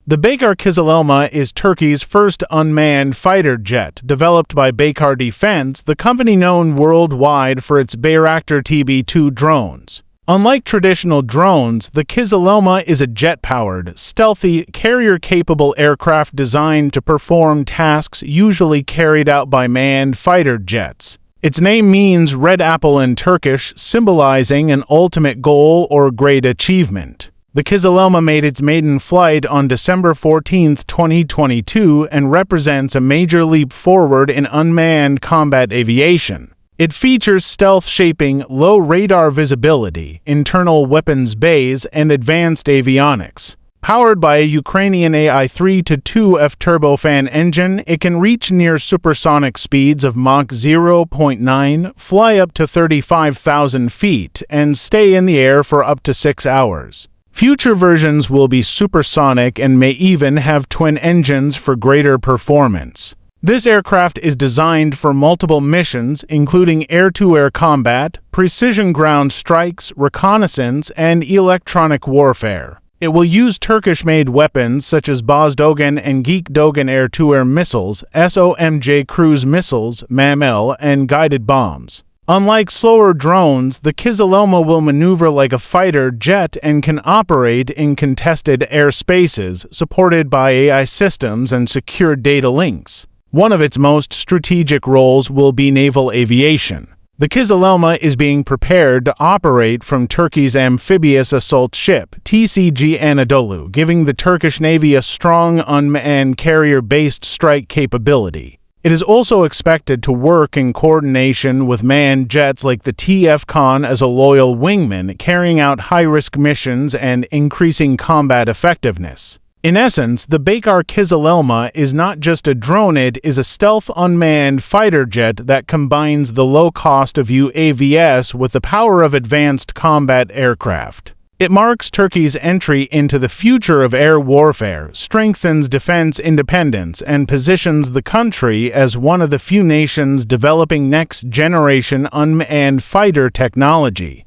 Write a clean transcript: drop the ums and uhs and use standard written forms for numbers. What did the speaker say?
The Baykar Kızılelma is Turkey's first unmanned fighter jet, developed by Baykar Defense, the company known worldwide for its Bayraktar TB2 drones. Unlike traditional drones, the Kızılelma is a jet-powered, stealthy, carrier-capable aircraft designed to perform tasks usually carried out by manned fighter jets. Its name means red apple in Turkish, symbolizing an ultimate goal or great achievement. The Kızılelma made its maiden flight on December 14, 2022, and represents a major leap forward in unmanned combat aviation. It features stealth shaping, low radar visibility, internal weapons bays, and advanced avionics. Powered by a Ukrainian AI-3-2F turbofan engine, it can reach near-supersonic speeds of Mach 0.9, fly up to 35,000 feet, and stay in the air for up to 6 hours. Future versions will be supersonic and may even have twin engines for greater performance. This aircraft is designed for multiple missions, including air-to-air combat, precision ground strikes, reconnaissance, and electronic warfare. It will use Turkish-made weapons such as Bozdogan and Geekdogan air-to-air missiles, SOMJ cruise missiles, MAML, and guided bombs. Unlike slower drones, the Kızılelma will maneuver like a fighter jet and can operate in contested airspaces, supported by AI systems and secure data links. One of its most strategic roles will be naval aviation. The Kızılelma is being prepared to operate from Turkey's amphibious assault ship, TCG Anadolu, giving the Turkish Navy a strong unmanned carrier-based strike capability. It is also expected to work in coordination with manned jets like the TF-Con as a loyal wingman, carrying out high-risk missions and increasing combat effectiveness. In essence, the Baykar Kızılelma is not just a drone, it is a stealth unmanned fighter jet that combines the low cost of UAVs with the power of advanced combat aircraft. It marks Turkey's entry into the future of air warfare, strengthens defense independence, and positions the country as one of the few nations developing next-generation unmanned fighter technology.